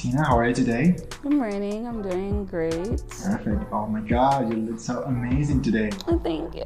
Christina. How are you today? Good morning. I'm doing great. Perfect. Oh my God, you look so amazing today. Oh, thank you.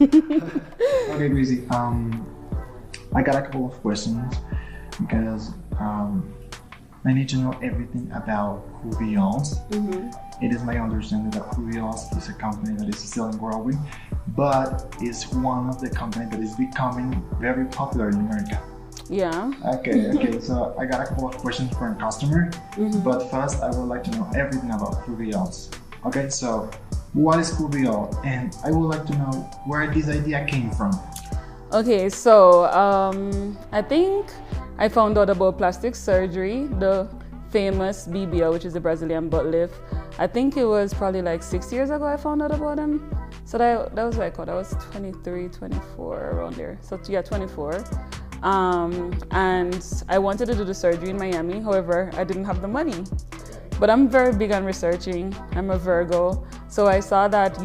Okay, Greasy. I got a couple of questions because I need to know everything about Rubials. It is my understanding that Rubials is a company that is still growing, but it's one of the companies that is becoming very popular in America. Yeah. Okay. So I got a couple of questions from a customer, but first I would like to know everything about Rubials. Okay, so what is Rubial? And I would like to know where this idea came from. Okay, so I think I found out about plastic surgery, the famous BBL, which is the Brazilian butt lift. I think it was probably like 6 years ago I found out about them. So that was like, what, I was 23, 24, around there. So yeah, 24. And I wanted to do the surgery in Miami. However, I didn't have the money. But I'm very big on researching. I'm a Virgo. So I saw that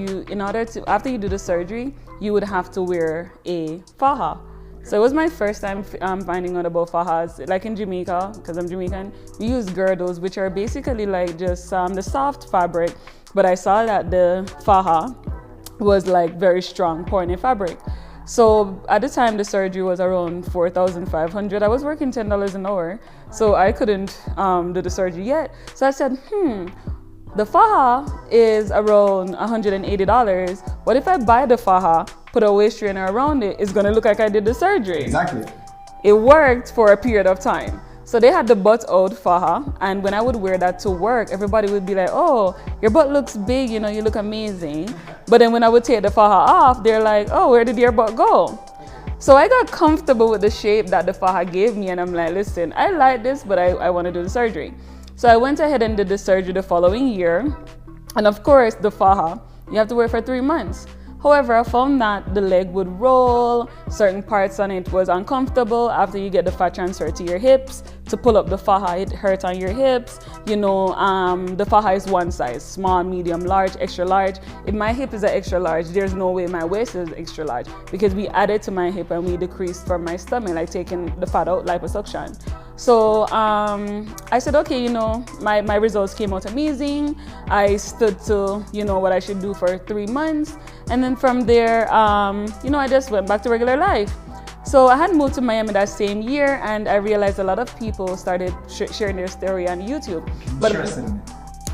after you do the surgery, you would have to wear a faja. So it was my first time finding out about fajas. Like in Jamaica, because I'm Jamaican, we use girdles, which are basically like just the soft fabric. But I saw that the faja was like very strong porne fabric. So at the time the surgery was around $4,500. I was working $10 an hour, so I couldn't do the surgery yet. So I said, the faja is around $180. What if I buy the faja, put a waist trainer around it? It's gonna look like I did the surgery. Exactly. It worked for a period of time. So they had the butt out faja, and when I would wear that to work, everybody would be like, oh, your butt looks big, you look amazing. But then when I would take the faja off, they're like, oh, where did your butt go? So I got comfortable with the shape that the faja gave me, and I'm like, listen, I like this, but I want to do the surgery. So I went ahead and did the surgery the following year. And of course, the faja, you have to wear for 3 months. However, I found that the leg would roll, certain parts on it was uncomfortable. After you get the fat transfer to your hips, to pull up the faja, it hurt on your hips. The faja is one size, small, medium, large, extra large. If my hip is an extra large, there's no way my waist is extra large because we added to my hip and we decreased from my stomach, like taking the fat out, liposuction. So I said, okay, my results came out amazing. I stood to, what I should do for 3 months. And then from there, I just went back to regular life. So I had moved to Miami that same year, and I realized a lot of people started sharing their story on YouTube. Interesting.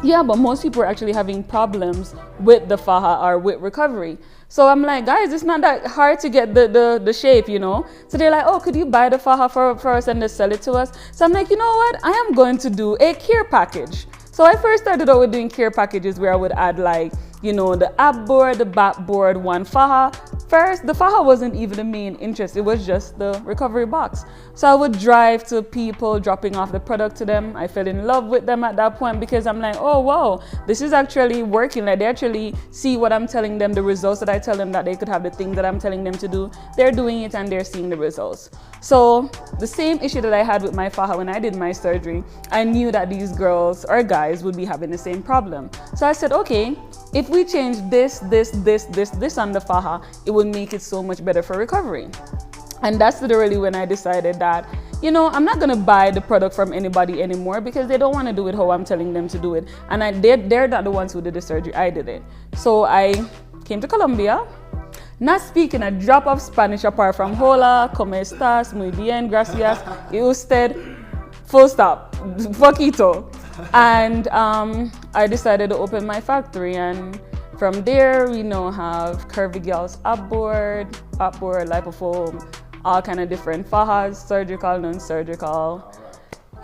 Yeah, but most people were actually having problems with the faja or with recovery. So I'm like, guys, it's not that hard to get the shape, So they're like, oh, could you buy the faja for us and just sell it to us? So I'm like, you know what? I am going to do a care package. So I first started out with doing care packages where I would add like, the ab board, the back board, one faja. First, the faja wasn't even the main interest. It was just the recovery box. So I would drive to people, dropping off the product to them. I fell in love with them at that point because I'm like, oh, wow, this is actually working. Like they actually see what I'm telling them, the results that I tell them that they could have, the things that I'm telling them to do. They're doing it and they're seeing the results. So the same issue that I had with my faja when I did my surgery, I knew that these girls or guys would be having the same problem. So I said, okay, if we change this on the faja, it will make it so much better for recovery. And that's literally when I decided that, I'm not gonna buy the product from anybody anymore because they don't want to do it how I'm telling them to do it. And they're not the ones who did the surgery, I did it. So I came to Colombia, not speaking a drop of Spanish apart from hola, como estas, muy bien, gracias, y usted, full stop, poquito. And I decided to open my factory, and from there we now have Curvy Girls up board, lipofoam, all kind of different fajas, surgical, non-surgical.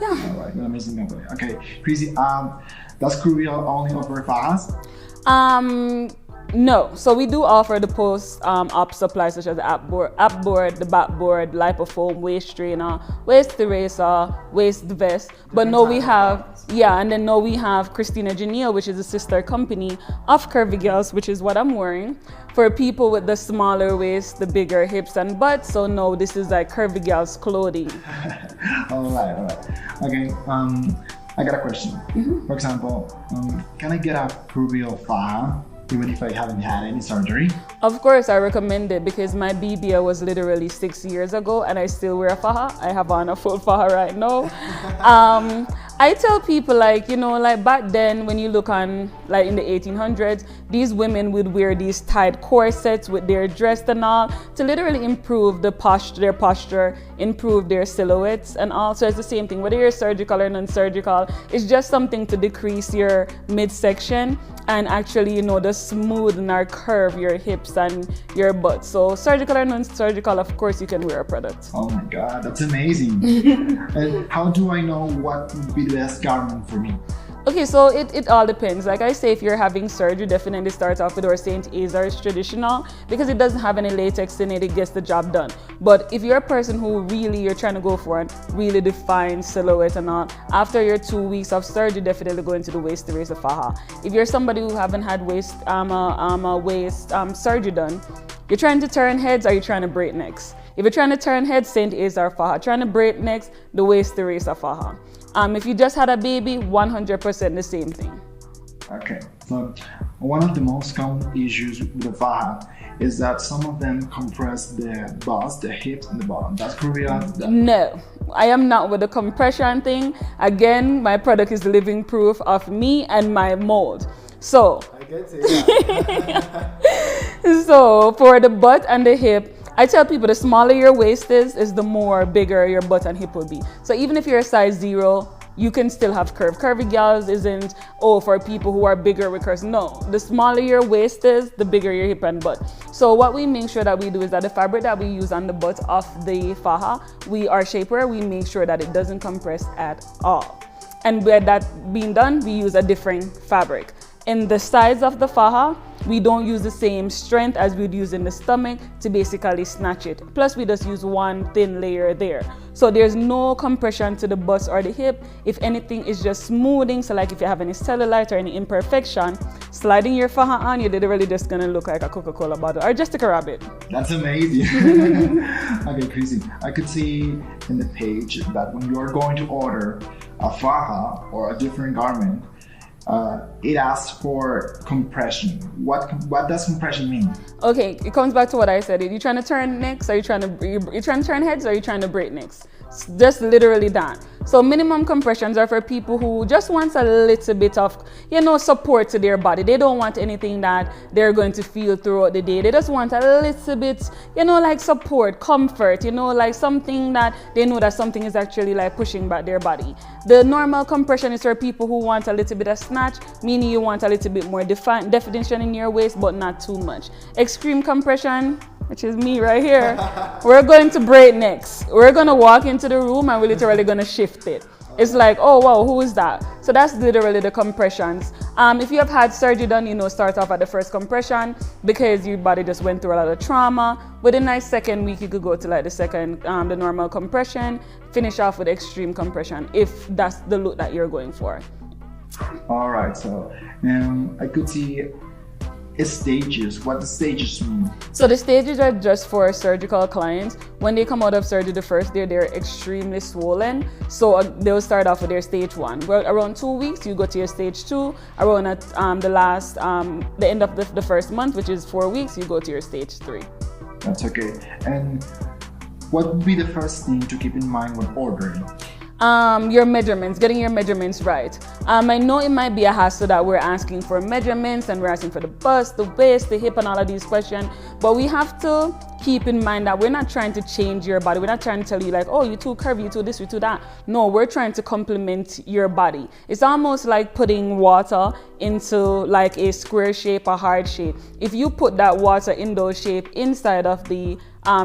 Yeah. All right, amazing company. Okay, Chrissy, does Curvy only offer fajas? No, so we do offer the post-op supplies such as the up board, the back board, lipofoam, waist trainer, waist eraser, waist vest. But no, we have, we have Christina Janelle, which is a sister company of Curvy Girls, which is what I'm wearing, for people with the smaller waist, the bigger hips and butts. So no, this is like Curvy Girls clothing. All right. Okay, I got a question. For example, can I get a Curvy faja even if I haven't had any surgery? Of course, I recommend it because my BBL was literally 6 years ago and I still wear a faja. I have on a full faja right now. I tell people, like, you know, like back then when you look on, like in the 1800s, these women would wear these tight corsets with their dress and all to literally improve their posture, improve their silhouettes and all. So it's the same thing, whether you're surgical or non-surgical, it's just something to decrease your midsection and actually, you know, just smoothen or curve your hips and your butt. So surgical or non-surgical, of course, you can wear a product. Oh my God, that's amazing. And how do I know what would be the best garment for me? Okay, so it all depends. Like I say, if you're having surgery, definitely start off with our St. Azar's traditional because it doesn't have any latex in it, it gets the job done. But if you're a person who really you're trying to go for a really defined silhouette and all, after your 2 weeks of surgery, definitely go into the waist to raise a faja. If you're somebody who haven't had waist surgery done, you're trying to turn heads or you're trying to break necks. If you're trying to turn heads, St. Azar faja. Trying to break necks, the waist to raise a faja. If you just had a baby, 100% the same thing. Okay, so one of the most common issues with the faja is that some of them compress the bust, the hips, and the bottom. That's correct? No, I am not with the compression thing. Again, my product is living proof of me and my mold. So, I get it. so for the butt and the hip, I tell people the smaller your waist is the more bigger your butt and hip will be. So even if you're a size 0, you can still have curve. Curvy gals isn't, for people who are bigger with curves. No, the smaller your waist is, the bigger your hip and butt. So what we make sure that we do is that the fabric that we use on the butt of the faja, our shapewear, we make sure that it doesn't compress at all. And with that being done, we use a different fabric. In the sides of the faja, we don't use the same strength as we'd use in the stomach to basically snatch it. Plus, we just use one thin layer there. So there's no compression to the bust or the hip. If anything, it's just smoothing. So like if you have any cellulite or any imperfection, sliding your faja on, you're literally just gonna look like a Coca-Cola bottle or just like a rabbit. That's amazing. Okay, Chrissy, I could see in the page that when you are going to order a faja or a different garment, it asks for compression. What does compression mean? Okay, it comes back to what I said. Are you trying to turn necks? Are you trying to turn heads? Or are you trying to break necks? It's just literally that. So minimum compressions are for people who just want a little bit of, support to their body. They don't want anything that they're going to feel throughout the day. They just want a little bit, like support, comfort, like something that they know that something is actually like pushing back their body. The normal compression is for people who want a little bit of snatch, meaning you want a little bit more definition in your waist, but not too much. Extreme compression, which is me right here, we're going to break necks. We're going to walk into the room and we're literally going to shift it. It's like, oh wow, who is that? So that's literally the compressions. If you have had surgery done, start off at the first compression because your body just went through a lot of trauma. Within a second week, you could go to like the normal compression, finish off with extreme compression if that's the look that you're going for. All right, so I could see stages. What the stages mean? So the stages are just for surgical clients. When they come out of surgery the first day, they're extremely swollen. So they'll start off with their stage 1. Well, around 2 weeks, you go to your stage 2. Around at the end of the first month, which is 4 weeks, you go to your stage 3. That's okay. And what would be the first thing to keep in mind when ordering? Your measurements, getting your measurements right. I know it might be a hassle that we're asking for measurements and we're asking for the bust, the waist, the hip and all of these questions, but we have to keep in mind that we're not trying to change your body. We're not trying to tell you like, oh, you're too curvy, you're too this, you're too that. No, we're trying to complement your body. It's almost like putting water into like a square shape, a hard shape. If you put that water in those shape inside of the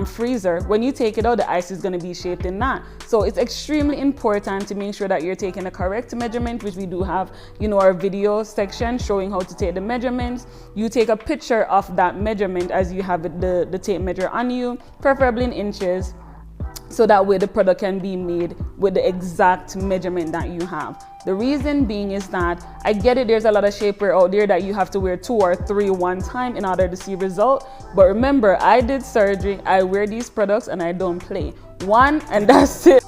freezer, when you take it out, the ice is going to be shaped in that. So it's extremely important to make sure that you're taking the correct measurement, which we do have, our video section showing how to take the measurements. You take a picture of that measurement as you have the tape measure on you, preferably in inches, so that way the product can be made with the exact measurement that you have. The reason being is that I get it, there's a lot of shapewear out there that you have to wear 2 or 3 one time in order to see result. But remember, I did surgery, I wear these products and I don't play. One and that's it.